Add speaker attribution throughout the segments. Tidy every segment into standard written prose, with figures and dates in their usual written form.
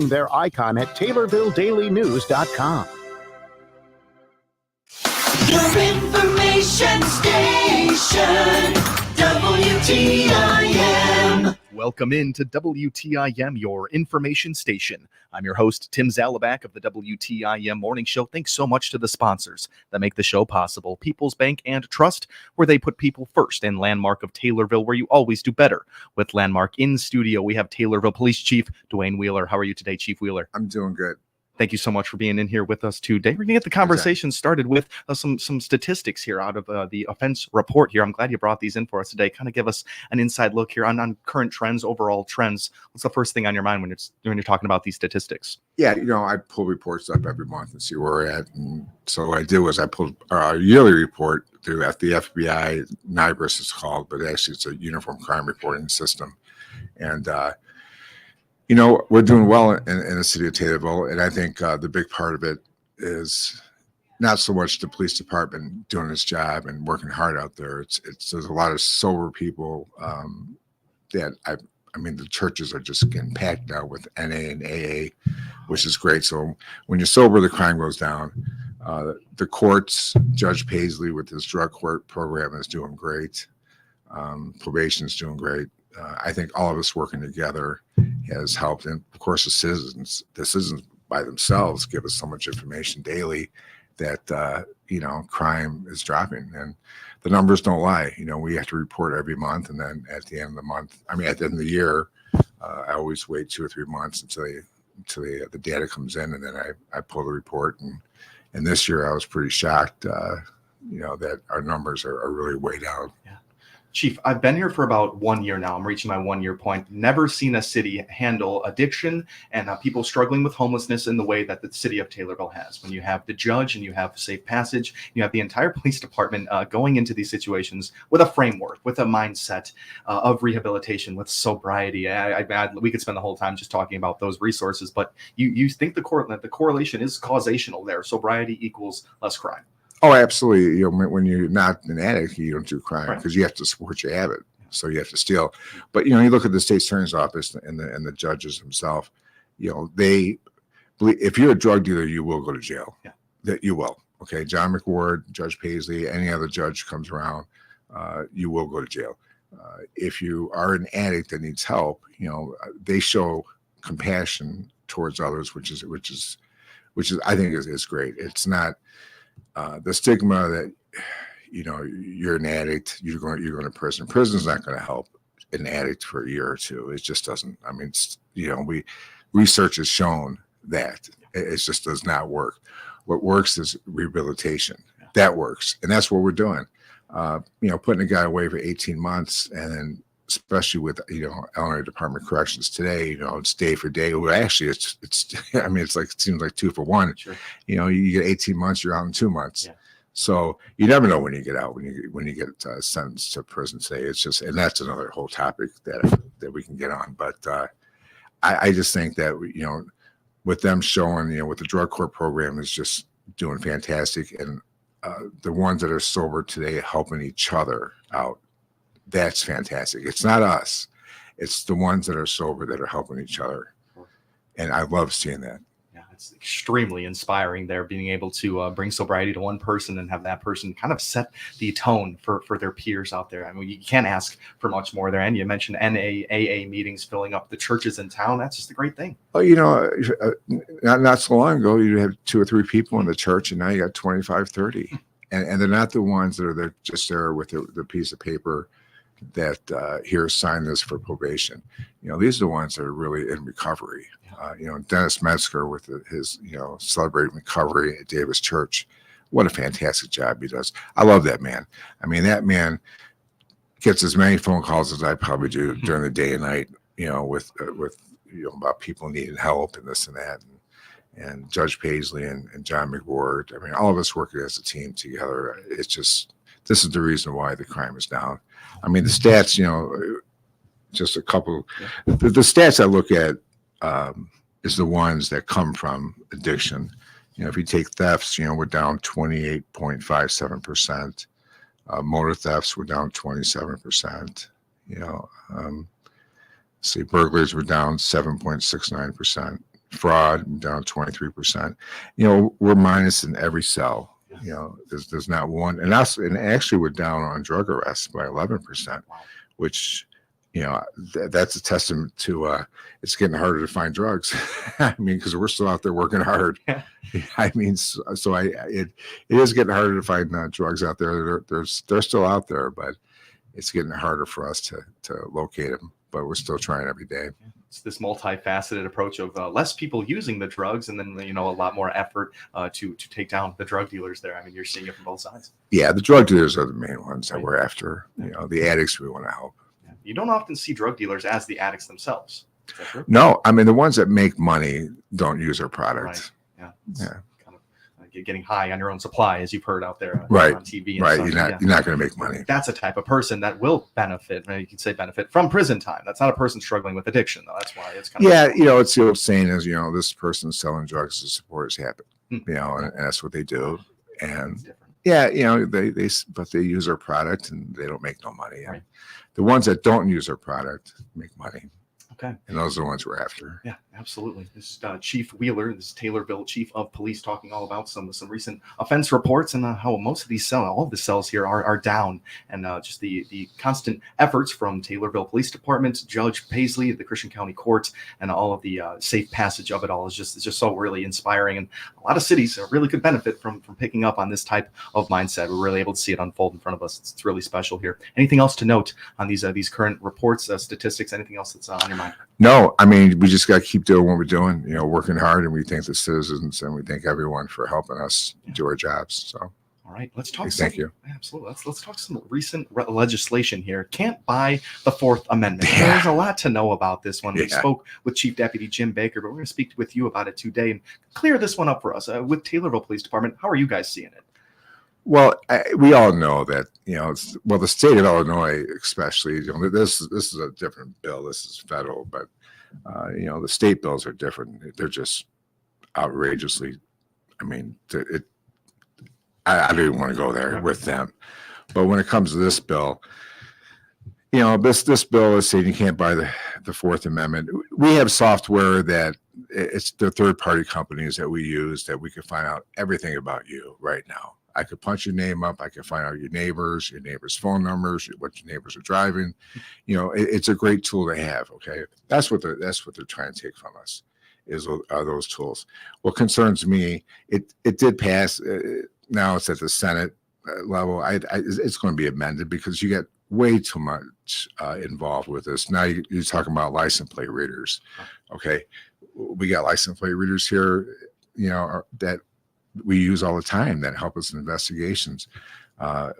Speaker 1: their icon at TaylorvilleDailyNews.com.
Speaker 2: Your information station, WTIM.
Speaker 3: Welcome in to WTIM, your information station. I'm your host, Tim Zalabak of the WTIM Morning Show. Thanks so much to the sponsors that make the show possible. People's Bank and Trust, where they put people first, and Landmark of Taylorville, where you always do better. With Landmark in studio, we have Taylorville Police Chief Dwayne Wheeler. How are you today, Chief Wheeler?
Speaker 4: I'm doing good.
Speaker 3: Thank you so much for being in here with us today. We're going to get the conversation started with some statistics here out of the offense report here. I'm glad you brought these in for us today. Kind of give us an inside look here on current trends, overall trends. What's the first thing on your mind when you're talking about these statistics?
Speaker 4: Yeah, I pull reports up every month and see where we're at. And so what I did was I pulled our yearly report through the FBI, NIBRS it's called, but actually it's a uniform crime reporting system. And we're doing well in the city of Taylorville, and I think the big part of it is not so much the police department doing its job and working hard out there. There's a lot of sober people that the churches are just getting packed now with NA and AA, which is great. So when you're sober, the crime goes down. The courts, Judge Paisley with his drug court program is doing great. Probation is doing great. I think all of us working together has helped. And of course, the citizens by themselves give us so much information daily that, crime is dropping, and the numbers don't lie. We have to report every month. And then at the end of the year, I always wait 2 or 3 months until the data comes in. And then I pull the report. And this year I was pretty shocked, that our numbers are really way down.
Speaker 3: Yeah. Chief, I've been here for about 1 year now. I'm reaching my 1 year point. Never seen a city handle addiction and people struggling with homelessness in the way that the city of Taylorville has. When you have the judge and you have safe passage, you have the entire police department going into these situations with a framework, with a mindset of rehabilitation, with sobriety. We could spend the whole time just talking about those resources, but you think the correlation is causational there. Sobriety equals less crime.
Speaker 4: Oh, absolutely. When you're not an addict, you don't do crime because you have to support your habit. So you have to steal. But, you look at the state attorney's office and the judges themselves, they believe if you're a drug dealer, you will go to jail. Yeah. That you will. Okay. John McWard, Judge Paisley, any other judge comes around, you will go to jail. If you are an addict that needs help, they show compassion towards others, which is I think is great. It's not the stigma that you're an addict, you're going to prison. Prison's not going to help an addict for a year or two. It just doesn't. Research has shown that it just does not work. What works is rehabilitation. That works, and that's what we're doing. Putting a guy away for 18 months, and then especially with Illinois Department of Corrections today, it's day for day. Well, actually, it's it seems like 2 for 1. Sure. You get 18 months, you're out in 2 months. Yeah. So you never know when you get out, when you get sentenced to prison today. It's just, and that's another whole topic that we can get on. But I just think that with them showing, with the drug court program is just doing fantastic, and the ones that are sober today helping each other out. That's fantastic. It's not us. It's the ones that are sober that are helping each other. And I love seeing that.
Speaker 3: Yeah, it's extremely inspiring there, being able to bring sobriety to one person and have that person kind of set the tone for their peers out there. You can't ask for much more there. And you mentioned NAAA meetings filling up the churches in town. That's just a great thing.
Speaker 4: Well, not so long ago, you had 2 or 3 people in the church, and now you got 25, 30. And they're not the ones that are just there with the piece of paper that here, sign this for probation. These are the ones that are really in recovery. Dennis Metzger with his celebrating recovery at Davis Church. What a fantastic job he does. I love that man. That man gets as many phone calls as I probably do during the day and night, with about people needing help and this and that. And Judge Paisley and John McWard. All of us working as a team together. It's just, this is the reason why the crime is down. The stats, just a couple. The stats I look at is the ones that come from addiction. If you take thefts, we're down 28.57%. Motor thefts were down 27%. Burglaries were down 7.69%. fraud down 23%. You know, we're minus in every cell. You know, there's not one, and actually we're down on drug arrests by 11%, which, you know, that's a testament to it's getting harder to find drugs. I mean, because we're still out there working hard.
Speaker 3: Yeah.
Speaker 4: I mean, it is getting harder to find drugs out there. They're still out there, but it's getting harder for us to locate them. But we're still trying every day.
Speaker 3: It's this multifaceted approach of less people using the drugs, and then a lot more effort to take down the drug dealers there. I mean, you're seeing it from both sides.
Speaker 4: Yeah, the drug dealers are the main ones that we're after. You know, the addicts we want to help.
Speaker 3: You don't often see drug dealers as the addicts themselves. Is that true?
Speaker 4: No, I mean the ones that make money don't use our product.
Speaker 3: Right. Yeah.
Speaker 4: Yeah.
Speaker 3: Kind of getting high on your own supply, as you've heard out there
Speaker 4: right.
Speaker 3: on TV. And
Speaker 4: right.
Speaker 3: Stuff.
Speaker 4: You're not going to make money.
Speaker 3: That's a type of person that will benefit. You can say benefit from prison time. That's not a person struggling with addiction, though. That's why it's kind of
Speaker 4: you know, it's the old saying is, you know, this person's selling drugs to support his habit. You know, and that's what they do. And yeah, you know, they use our product and they don't make no money.
Speaker 3: Right.
Speaker 4: The ones that don't use our product make money.
Speaker 3: Okay.
Speaker 4: And those are the ones we're after.
Speaker 3: Yeah, absolutely. This is Chief Wheeler, this is Taylorville Chief of Police, talking all about some recent offense reports and how most of these all of the cells here are down, and just the constant efforts from Taylorville Police Department, Judge Paisley, the Christian County Court, and all of the safe passage of it all is just so really inspiring. And a lot of cities really could benefit from picking up on this type of mindset. We're really able to see it unfold in front of us. It's really special here. Anything else to note on these current reports, statistics, anything else that's on your mind?
Speaker 4: No, I mean, we just got to keep doing what we're doing, you know, working hard, and we thank the citizens and we thank everyone for helping us do our jobs. So,
Speaker 3: all right, let's talk.
Speaker 4: Thank you.
Speaker 3: Absolutely. Let's talk some recent legislation here. Can't buy the Fourth Amendment.
Speaker 4: Yeah.
Speaker 3: There's a lot to know about this one. We
Speaker 4: Yeah.
Speaker 3: spoke with Chief Deputy Jim Baker, but we're going to speak with you about it today and clear this one up for us. With Taylorville Police Department, how are you guys seeing it?
Speaker 4: Well, we all know that, you know, the state of Illinois, especially, you know, this is a different bill. This is federal, but, you know, the state bills are different. They're just outrageously, I mean, I don't even want to go there with them. But when it comes to this bill, you know, this bill is saying you can't buy the Fourth Amendment. We have software that it's the third-party companies that we use that we can find out everything about you right now. I could punch your name up. I could find out your neighbors' phone numbers, what your neighbors are driving. You know, it's a great tool to have. Okay, that's what they're trying to take from us are those tools. What concerns me, it did pass. Now it's at the Senate level. It's going to be amended because you get way too much involved with this. Now you're talking about license plate readers. Okay, we got license plate readers here, you know, that we use all the time that help us in investigations. I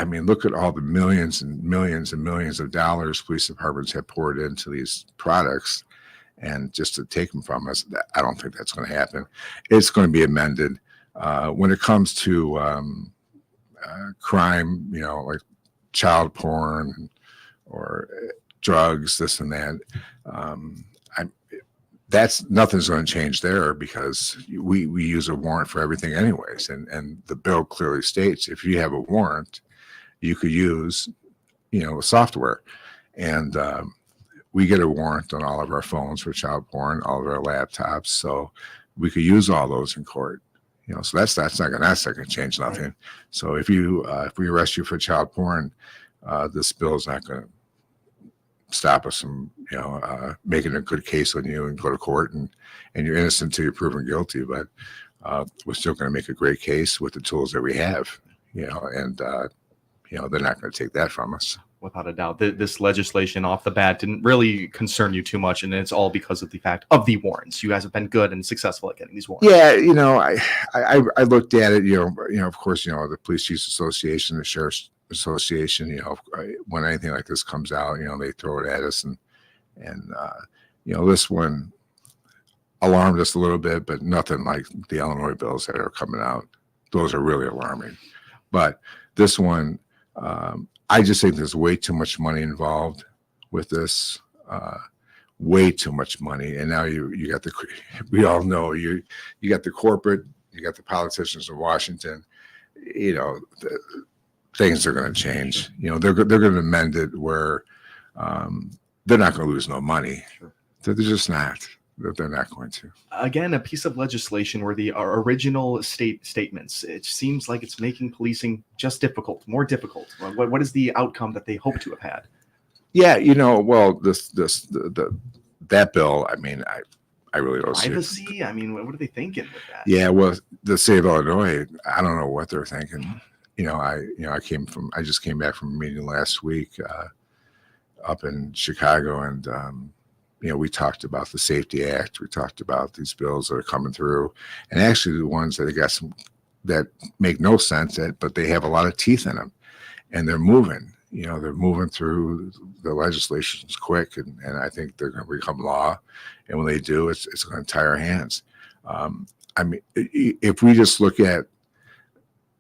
Speaker 4: mean, look at all the millions and millions and millions of dollars police departments have poured into these products, and just to take them from us, I don't think that's going to happen. It's going to be amended. When it comes to crime, you know, like child porn or drugs, this and that, nothing's going to change there because we use a warrant for everything anyways. And the bill clearly states if you have a warrant, you could use, you know, software. And we get a warrant on all of our phones for child porn, all of our laptops. So we could use all those in court. You know, so that's not going to change nothing. Right. So if we arrest you for child porn, this bill is not going to stop us from, you know, making a good case on you and go to court, and you're innocent until you're proven guilty. But we're still going to make a great case with the tools that we have, you know, and you know, they're not going to take that from us.
Speaker 3: Without a doubt, this legislation off the bat didn't really concern you too much, and it's all because of the fact of the warrants. You guys have been good and successful at getting these warrants.
Speaker 4: Yeah, you know, I looked at it. You know, of course, you know, the Police Chiefs Association, the Sheriff's Association. You know, when anything like this comes out, you know, they throw it at us, and you know, this one alarmed us a little bit, but nothing like the Illinois bills that are coming out. Those are really alarming. But this one, I just think there's way too much money involved with this, way too much money. And now you got we all know you got the corporate, you got the politicians in Washington. You know, things are going to change. You know, they're going to amend it where they're not going to lose no money. They're just not. that they're not going to.
Speaker 3: Again, a piece of legislation where the original statements, it seems like it's making policing just more difficult. What is the outcome that they hope to have had?
Speaker 4: Yeah, well, that bill, I mean, I really don't see it.
Speaker 3: Privacy? I mean, what are they thinking with that?
Speaker 4: Yeah, well, the state of Illinois, I don't know what they're thinking. I just came back from a meeting last week up in Chicago, and we talked about the Safety Act. We talked about these bills that are coming through, and actually the ones that got some that make no sense, but they have a lot of teeth in them, and they're moving. They're moving through the legislation's quick, and I think they're going to become law. And when they do, it's going to tie our hands. I mean, if we just look at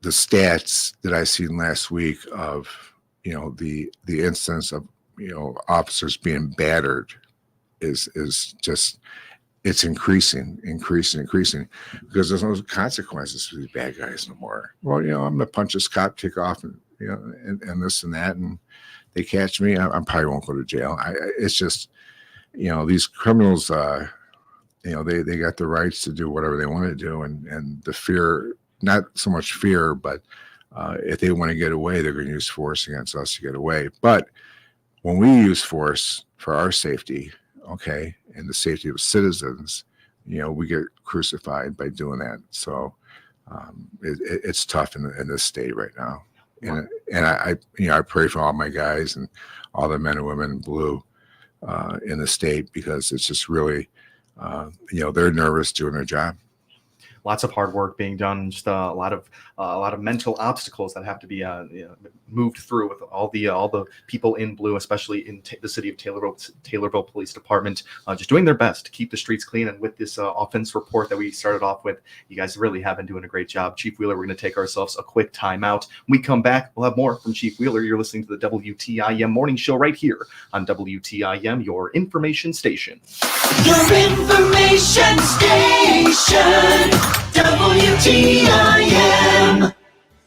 Speaker 4: the stats that I seen last week of, the instance of, officers being battered is just, it's increasing because there's no consequences for these bad guys no more. Well, I'm going to punch this cop, take off, and and this and that, and they catch me, I probably won't go to jail. It's just, these criminals, they got the rights to do whatever they want to do, and the fear, not so much fear, but if they want to get away, they're going to use force against us to get away. But when we use force for our safety, okay, and the safety of citizens, we get crucified by doing that. So it's tough in this state right now. And I pray for all my guys and all the men and women in blue in the state, because it's just really, they're nervous doing their job.
Speaker 3: Lots of hard work being done, just a lot of mental obstacles that have to be moved through with all the people in blue, especially in the city of Taylorville Police Department, just doing their best to keep the streets clean. And with this offense report that we started off with, you guys really have been doing a great job. Chief Wheeler, we're going to take ourselves a quick timeout. When we come back, we'll have more from Chief Wheeler. You're listening to the WTIM morning show right here on WTIM, your information station.
Speaker 2: Your information station, WTIM.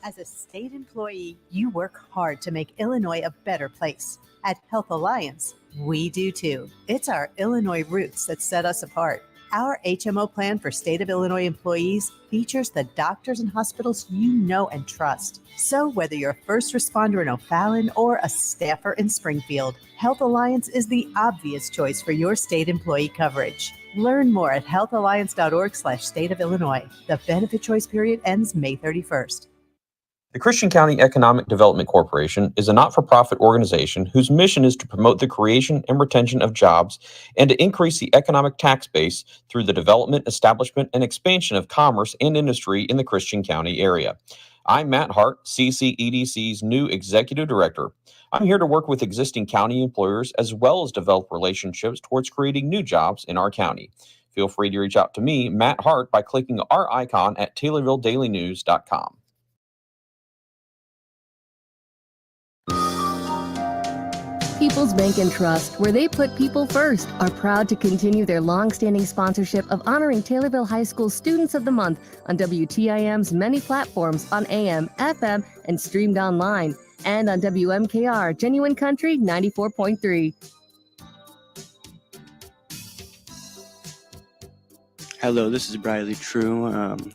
Speaker 5: As a state employee, you work hard to make Illinois a better place. At Health Alliance, we do too. It's our Illinois roots that set us apart. Our HMO plan for state of Illinois employees features the doctors and hospitals you know and trust. So whether you're a first responder in O'Fallon or a staffer in Springfield, Health Alliance is the obvious choice for your state employee coverage. Learn more at healthalliance.org/state of Illinois. The benefit choice period ends May 31st.
Speaker 6: The Christian County Economic Development Corporation is a not-for-profit organization whose mission is to promote the creation and retention of jobs and to increase the economic tax base through the development, establishment, and expansion of commerce and industry in the Christian County area. I'm Matt Hart, CCEDC's new Executive Director. I'm here to work with existing county employers as well as develop relationships towards creating new jobs in our county. Feel free to reach out to me, Matt Hart, by clicking our icon at TaylorvilleDailyNews.com.
Speaker 7: People's Bank and Trust, where they put people first, are proud to continue their long-standing sponsorship of honoring Taylorville High School Students of the Month on WTIM's many platforms on AM, FM, and streamed online, and on WMKR Genuine Country 94.3.
Speaker 8: Hello, this is Briley True.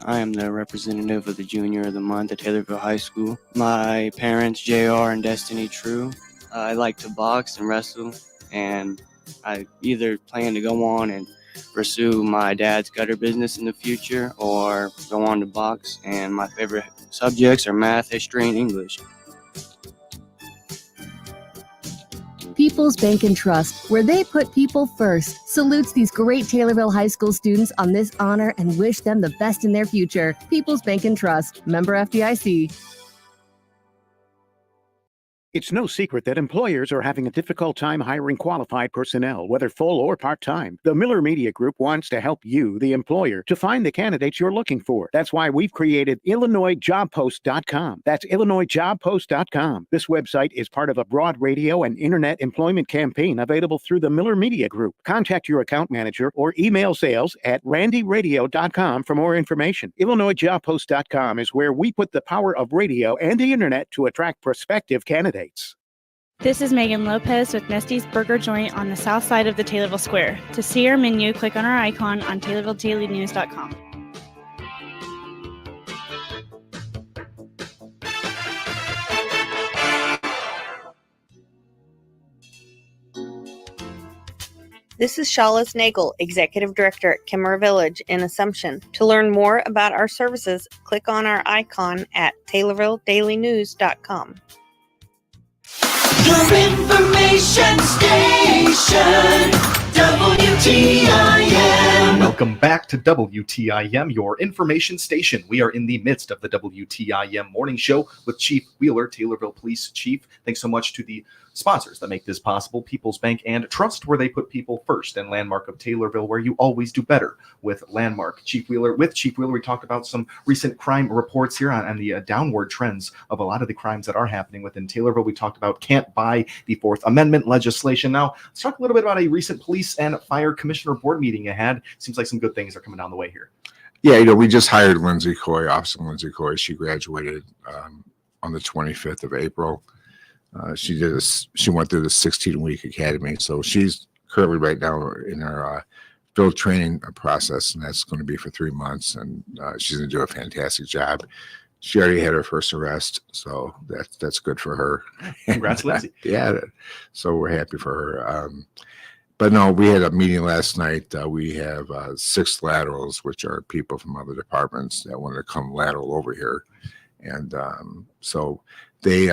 Speaker 8: I am the representative of the Junior of the Month at Taylorville High School. My parents, JR and Destiny True, I like to box and wrestle, and I either plan to go on and pursue my dad's gutter business in the future or go on to box, and my favorite subjects are math, history, and English.
Speaker 7: People's Bank and Trust, where they put people first, salutes these great Taylorville High School students on this honor and wish them the best in their future. People's Bank and Trust, member FDIC.
Speaker 1: It's no secret that employers are having a difficult time hiring qualified personnel, whether full or part-time. The Miller Media Group wants to help you, the employer, to find the candidates you're looking for. That's why we've created IllinoisJobPost.com. That's IllinoisJobPost.com. This website is part of a broad radio and internet employment campaign available through the Miller Media Group. Contact your account manager or email sales@randyradio.com for more information. IllinoisJobPost.com is where we put the power of radio and the internet to attract prospective candidates.
Speaker 9: This is Megan Lopez with Nesty's Burger Joint on the south side of the Taylorville Square. To see our menu, click on our icon on TaylorvilleDailyNews.com.
Speaker 10: This is Shawless Nagel, Executive Director at Kimmer Village in Assumption. To learn more about our services, click on our icon at TaylorvilleDailyNews.com.
Speaker 2: Your information station, WTIM.
Speaker 3: Welcome back to WTIM, your information station. We are in the midst of the WTIM morning show with Chief Wheeler, Taylorville Police Chief. Thanks so much to the sponsors that make this possible, People's Bank and Trust, where they put people first, and Landmark of Taylorville, where you always do better with Landmark. Chief Wheeler, we talked about some recent crime reports here on the downward trends of a lot of the crimes that are happening within Taylorville. We talked about can't buy the Fourth Amendment legislation. Now, let's talk a little bit about a recent police and fire commissioner board meeting you had. Seems like some good things are coming down the way here.
Speaker 4: Yeah, we just hired Lindsay Coy, Officer Lindsay Coy. She graduated on the 25th of April. She went through the 16-week academy, so she's currently right now in her field training process, and that's going to be for 3 months. And she's going to do a fantastic job. She already had her first arrest, so that's good for her.
Speaker 3: Congrats, Lindsay.
Speaker 4: Yeah, so we're happy for her. But no, we had a meeting last night. We have 6 laterals, which are people from other departments that want to come lateral over here, and so. They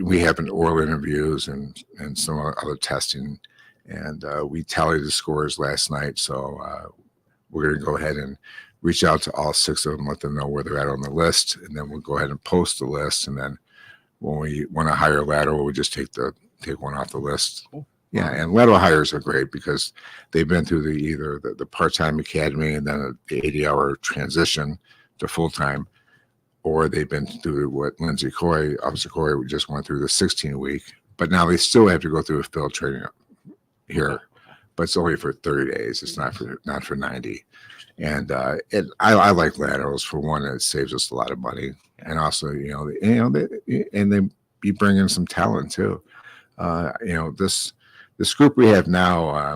Speaker 4: we have an oral interviews and some other testing, and we tallied the scores last night. So we're going to go ahead and reach out to all 6 of them, let them know where they're at on the list, and then we'll go ahead and post the list. And then when we want to hire lateral, we just take one off the list.
Speaker 3: Cool.
Speaker 4: Yeah, and lateral hires are great because they've been through either the part-time academy and then the 80-hour transition to full-time. Or they've been through what Lindsay Coy, Officer Coy, just went through the 16-week, but now they still have to go through a field training here, but it's only for 30 days. It's not for 90. And I like laterals. For one, it saves us a lot of money, and also they bring in some talent too. This group we have now,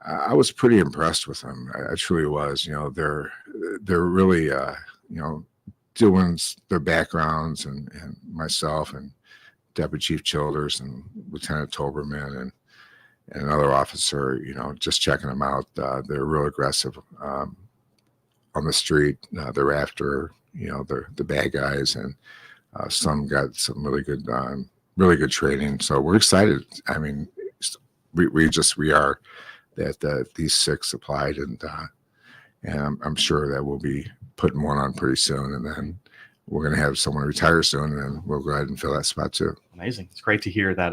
Speaker 4: I was pretty impressed with them. I truly was. They're really doing their backgrounds, and myself and Deputy Chief Childers and Lieutenant Toberman and another officer, just checking them out. They're real aggressive on the street. They're after, the bad guys, and some got some really good training. So we're excited. I mean, we are that these 6 applied, and I'm sure that we'll be putting one on pretty soon, and then we're going to have someone retire soon, and then we'll go ahead and fill that spot too.
Speaker 3: Amazing. It's great to hear that,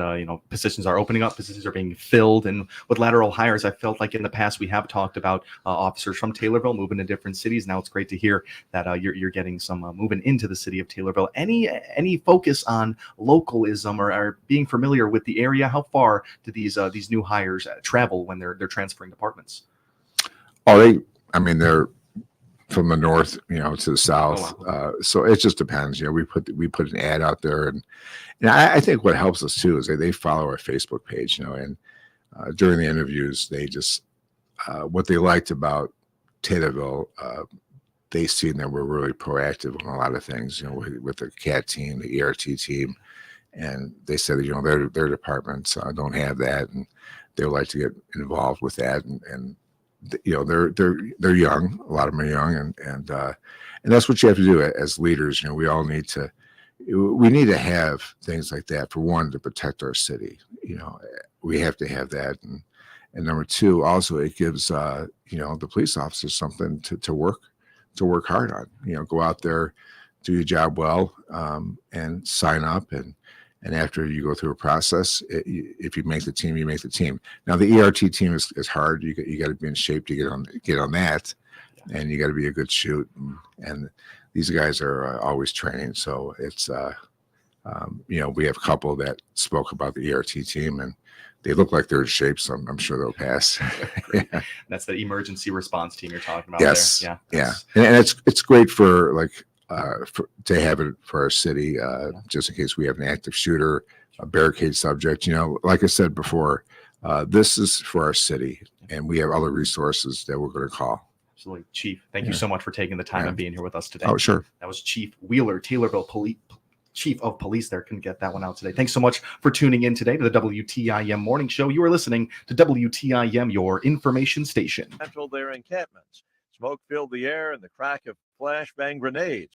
Speaker 3: positions are opening up, positions are being filled. And with lateral hires, I felt like in the past we have talked about officers from Taylorville moving to different cities. Now it's great to hear that you're getting some moving into the city of Taylorville. Any focus on localism or being familiar with the area? How far do these new hires travel when they're transferring departments?
Speaker 4: Oh, they're from the north, to the south.
Speaker 3: Oh, wow.
Speaker 4: So it just depends. We put an ad out there, and I think what helps us too is they follow our Facebook page, and during the interviews, they just what they liked about Taylorville, they seen that we're really proactive on a lot of things, with the CAT team, the ERT team, and they said that their departments don't have that, and they would like to get involved with that, and they're young. A lot of them are young, and that's what you have to do as leaders. We all need to have things like that. For one, to protect our city. We have to have that, and number two, also it gives the police officers something to work hard on. Go out there, do your job well, and sign up, and after you go through a process, if you make the team, you make the team. Now the ERT team is hard. You got to be in shape to get on that, and you got to be a good shoot. And these guys are always training. So it's we have a couple that spoke about the ERT team, and they look like they're in shape. So I'm sure they'll pass.
Speaker 3: Yeah. That's the emergency response team you're talking about.
Speaker 4: Yes.
Speaker 3: There.
Speaker 4: Yeah. And it's great for to have it for our city, just in case we have an active shooter, a barricade subject. Like I said before, this is for our city, and we have other resources that we're going to call.
Speaker 3: Absolutely. Chief, thank you so much for taking the time and being here with us today.
Speaker 4: Oh, sure.
Speaker 3: That was Chief Wheeler, Taylorville Chief of Police there. Couldn't get that one out today. Thanks so much for tuning in today to the WTIM Morning Show. You are listening to WTIM, your information station.
Speaker 11: Central their encampments. Smoke filled the air and the crack of flashbang grenades.